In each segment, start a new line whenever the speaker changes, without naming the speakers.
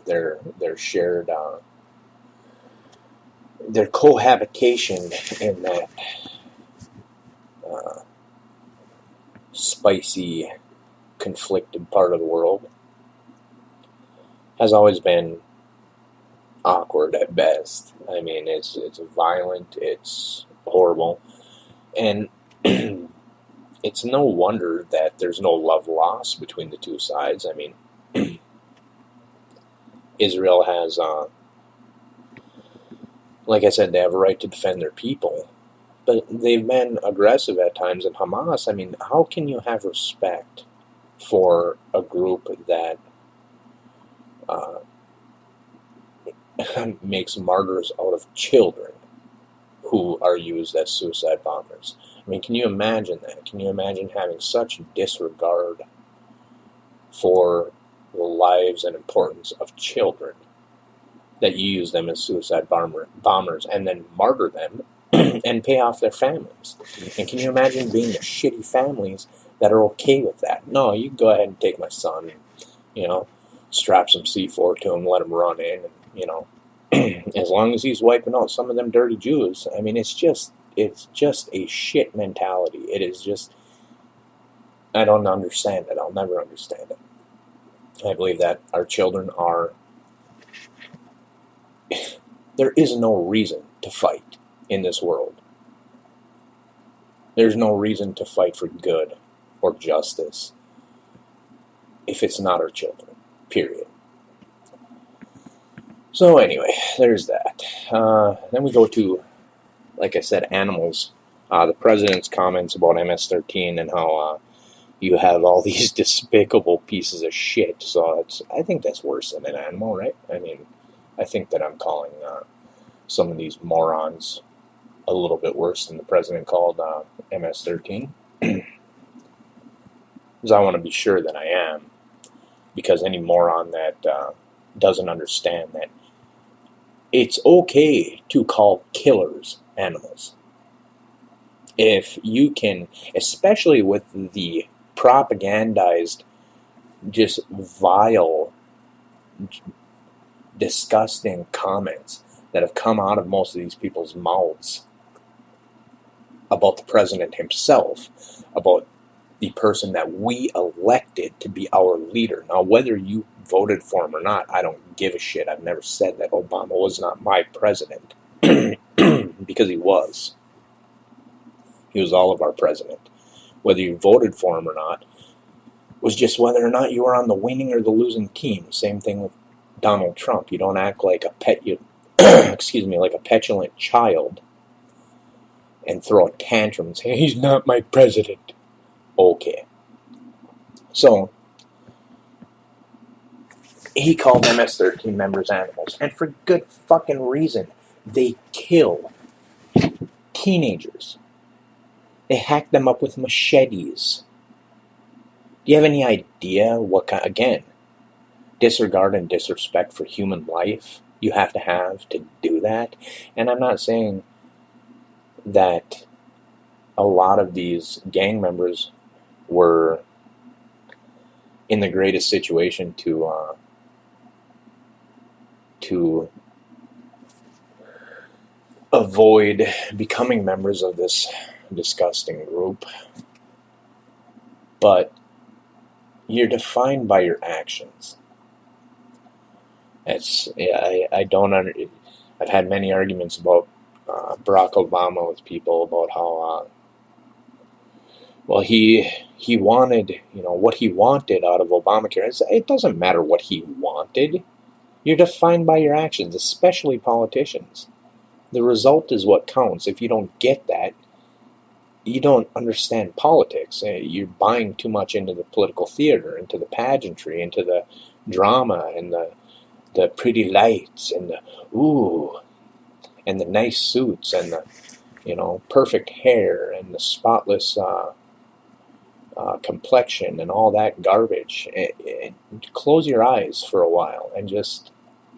their shared their cohabitation in that spicy, conflicted part of the world has always been awkward at best. I mean, it's violent, it's horrible, and it's no wonder that there's no love lost between the two sides. I mean, Israel has, like I said, they have a right to defend their people, but they've been aggressive at times. And Hamas, I mean, how can you have respect for a group that makes martyrs out of children who are used as suicide bombers? I mean, can you imagine that? Can you imagine having such disregard for the lives and importance of children that you use them as suicide bombers and then martyr them and pay off their families? And can you imagine being the shitty families that are okay with that? No, you go ahead and take my son and, strap some C4 to him, let him run in, and, as long as he's wiping out some of them dirty Jews. I mean, it's just a shit mentality. It is just, I don't understand it. I'll never understand it. I believe that our children are, there is no reason to fight in this world. There's no reason to fight for good or justice if it's not our children, period. So anyway, there's that. Then we go to, like I said, animals. The president's comments about MS13 and how you have all these despicable pieces of shit. So I think that's worse than an animal, right? I mean, I think that I'm calling some of these morons a little bit worse than the president called MS13. Because I want to be sure that I am. Because any moron that doesn't understand that it's okay to call killers animals. If you can, especially with the propagandized, just vile, disgusting comments that have come out of most of these people's mouths about the president himself, about the person that we elected to be our leader. Now, whether you voted for him or not, I don't give a shit. I've never said that Obama was not my president, because he was. He was all of our president. Whether you voted for him or not was just whether or not you were on the winning or the losing team. Same thing with Donald Trump. You don't act like a like a petulant child and throw a tantrum and say, he's not my president. Okay. So, he called MS-13 members animals. And for good fucking reason. They kill teenagers. They hack them up with machetes. Do you have any idea what kind, again, disregard and disrespect for human life you have to do that? And I'm not saying that a lot of these gang members were in the greatest situation to avoid becoming members of this disgusting group. But you're defined by your actions. I don't I've had many arguments about Barack Obama with people about how he wanted, what he wanted out of Obamacare. It doesn't matter what he wanted. You're defined by your actions, especially politicians. The result is what counts. If you don't get that, you don't understand politics. You're buying too much into the political theater, into the pageantry, into the drama, and the pretty lights, and the ooh, and the nice suits, and the perfect hair, and the spotless complexion, and all that garbage. Close your eyes for a while and just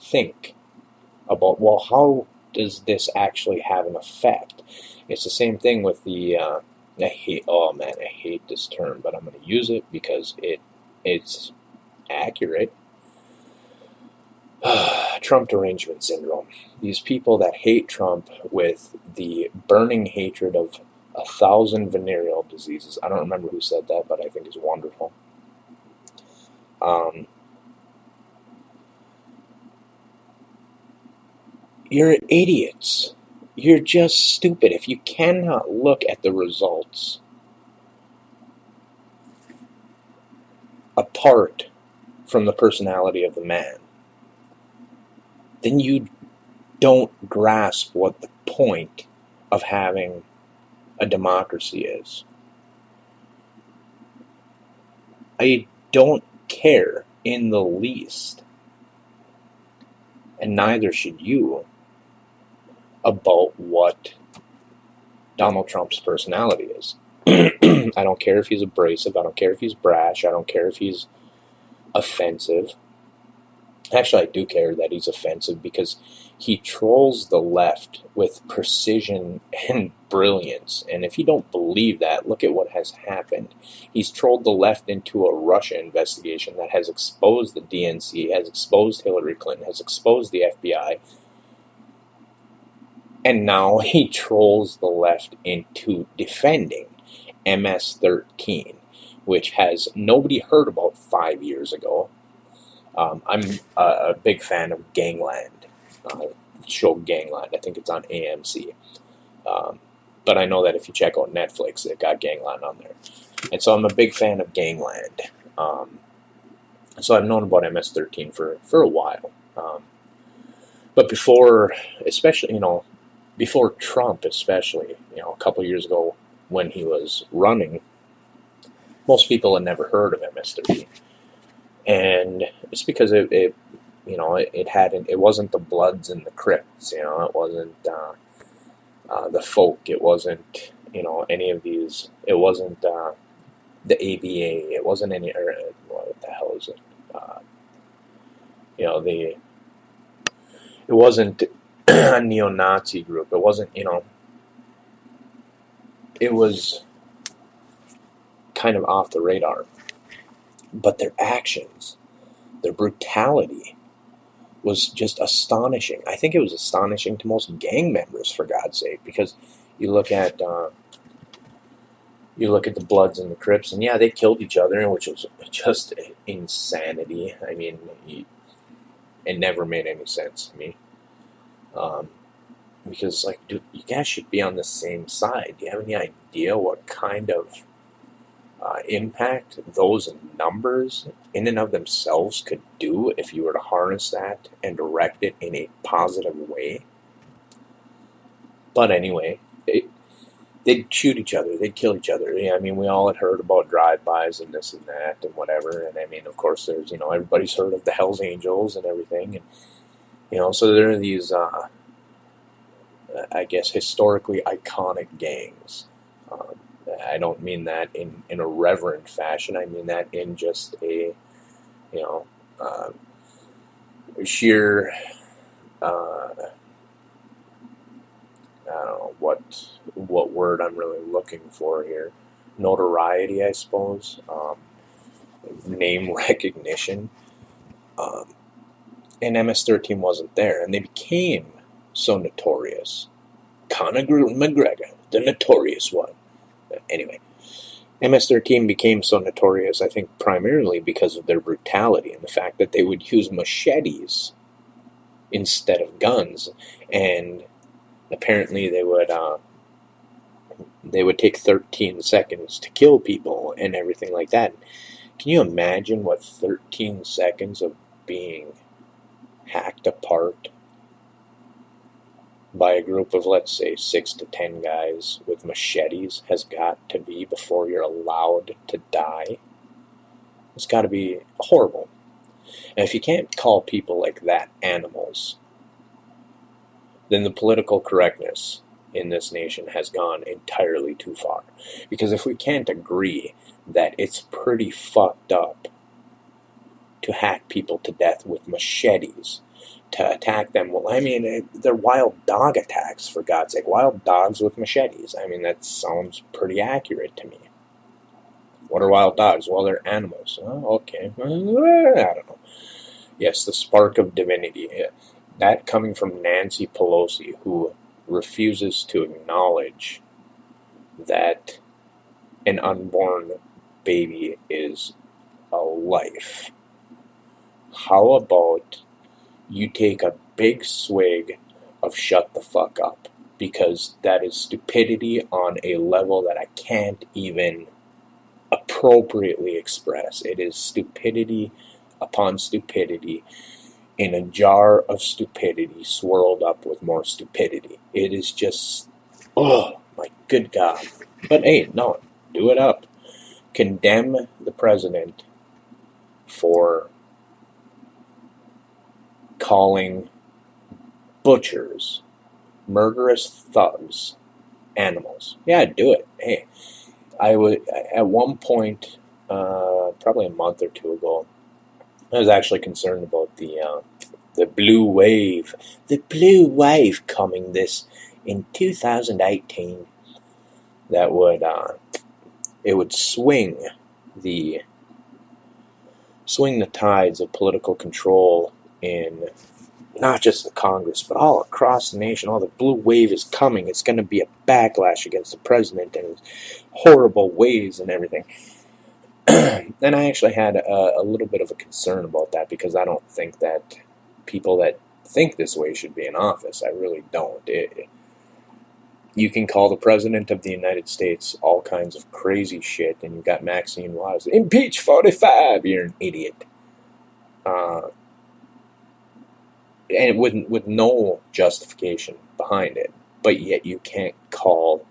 think about, well, how does this actually have an effect? It's the same thing with the, I hate this term, but I'm going to use it because it's accurate. Trump derangement syndrome. These people that hate Trump with the burning hatred of 1,000 venereal diseases. I don't remember who said that, but I think it's wonderful. You're idiots. You're just stupid. If you cannot look at the results apart from the personality of the man, then you don't grasp what the point of having a democracy is. I don't care in the least, and neither should you, about what Donald Trump's personality is. I don't care if he's abrasive. I don't care if he's brash. I don't care if he's offensive. Actually, I do care that he's offensive because he trolls the left with precision and brilliance. And if you don't believe that, look at what has happened. He's trolled the left into a Russia investigation that has exposed the DNC, has exposed Hillary Clinton, has exposed the FBI. And now he trolls the left into defending MS13, which has nobody heard about 5 years ago. I'm a big fan of Gangland, show Gangland. I think it's on AMC. But I know that if you check out Netflix, they've got Gangland on there. And so I'm a big fan of Gangland. So I've known about MS13 for a while. But before, especially, before Trump, especially, a couple years ago when he was running, most people had never heard of MS13. And it's because it wasn't the Bloods and the Crips, it wasn't the folk, it wasn't, any of these, it wasn't the ABA, it wasn't any, what the hell is it? It wasn't a neo-Nazi group, it wasn't, it was kind of off the radar. But their actions, their brutality was just astonishing. I think it was astonishing to most gang members, for God's sake, because you look at the Bloods and the Crips, and yeah, they killed each other, which was just insanity. I mean, it never made any sense to me. Because, dude, you guys should be on the same side. Do you have any idea what kind of impact those numbers in and of themselves could do if you were to harness that and direct it in a positive way? But anyway, they'd shoot each other, they'd kill each other. Yeah, I mean, we all had heard about drive-bys and this and that and whatever. And I mean, of course, there's, everybody's heard of the Hells Angels and everything. And, so there are these, I guess, historically iconic gangs. I don't mean that in a reverent fashion. I mean that in just a, sheer, I don't know what word I'm really looking for here. Notoriety, I suppose. Name recognition. And MS13 wasn't there, and they became so notorious. Conor McGregor, the notorious one. Anyway, MS13 became so notorious, I think, primarily because of their brutality and the fact that they would use machetes instead of guns, and apparently they would take 13 seconds to kill people and everything like that. Can you imagine what 13 seconds of being hacked apart by a group of, let's say, 6 to 10 guys with machetes has got to be before you're allowed to die? It's got to be horrible. And if you can't call people like that animals, then the political correctness in this nation has gone entirely too far. Because if we can't agree that it's pretty fucked up to hack people to death with machetes, to attack them, well, I mean, they're wild dog attacks, for God's sake. Wild dogs with machetes. I mean, that sounds pretty accurate to me. What are wild dogs? Well, they're animals. Oh, okay. I don't know. Yes, the spark of divinity. That coming from Nancy Pelosi, who refuses to acknowledge that an unborn baby is a life. How about you take a big swig of shut the fuck up? Because that is stupidity on a level that I can't even appropriately express. It is stupidity upon stupidity in a jar of stupidity swirled up with more stupidity. It is just, oh my good God. But hey, no, do it up. Condemn the president for calling butchers, murderous thugs, animals. Yeah, do it. Hey, I would, at one point, probably a month or two ago, I was actually concerned about the blue wave coming this in 2018 that would it would swing the tides of political control in not just the Congress, but all across the nation. All the blue wave is coming. It's going to be a backlash against the president and his horrible ways and everything. And I actually had a little bit of a concern about that, because I don't think that people that think this way should be in office. I really don't. You can call the President of the United States all kinds of crazy shit, and you've got Maxine Waters, impeach 45, you're an idiot. And with no justification behind it. But yet you can't call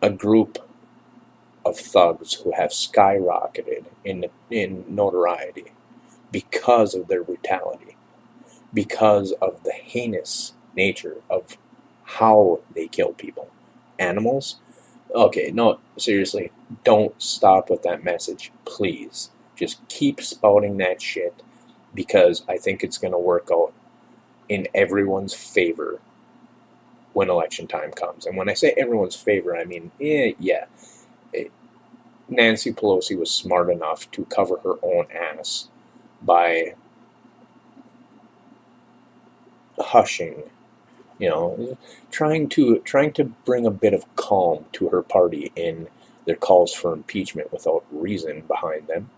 a group of thugs who have skyrocketed in notoriety because of their brutality, because of the heinous nature of how they kill people. Animals? Okay, no, seriously, don't stop with that message, please. Just keep spouting that shit, because I think it's going to work out in everyone's favor when election time comes. And when I say everyone's favor, I mean, yeah. Nancy Pelosi was smart enough to cover her own ass by hushing, trying to bring a bit of calm to her party in their calls for impeachment without reason behind them.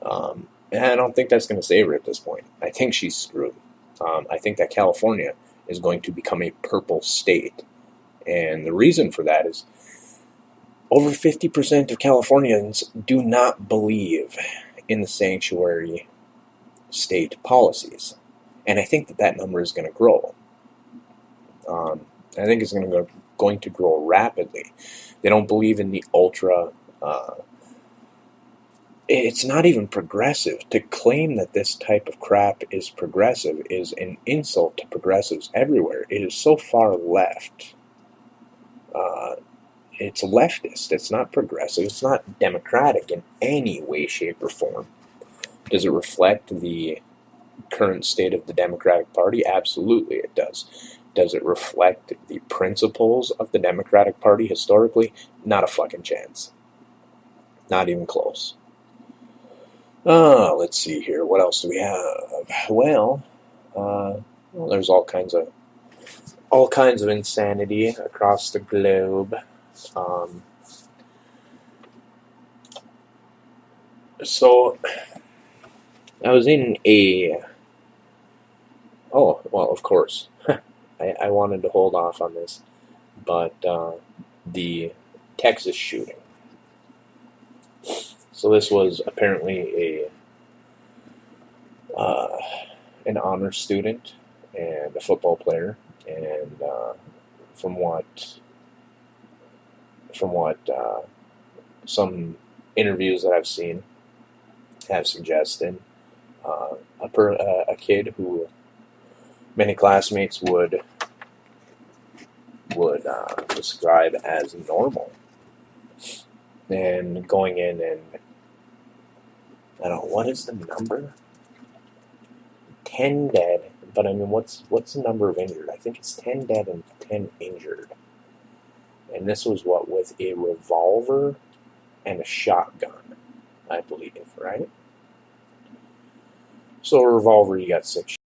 And I don't think that's going to save her at this point. I think she's screwed. I think that California is going to become a purple state. And the reason for that is over 50% of Californians do not believe in the sanctuary state policies. And I think that number is going to grow. I think it's going to grow rapidly. They don't believe in the ultra... it's not even progressive. To claim that this type of crap is progressive is an insult to progressives everywhere. It is so far left. It's leftist. It's not progressive. It's not democratic in any way, shape, or form. Does it reflect the current state of the Democratic Party? Absolutely it does. Does it reflect the principles of the Democratic Party historically? Not a fucking chance. Not even close. Let's see here. What else do we have? Well, there's all kinds of insanity across the globe. So I was in oh, well, of course. I wanted to hold off on this, but the Texas shooting. So this was apparently an honor student and a football player, and from what some interviews that I've seen have suggested, a kid who many classmates would describe as normal, and going in and I don't know, what is the number? 10 dead, but I mean, what's the number of injured? I think it's 10 dead and 10 injured. And this was what, with a revolver and a shotgun, I believe, right? So a revolver, you got 6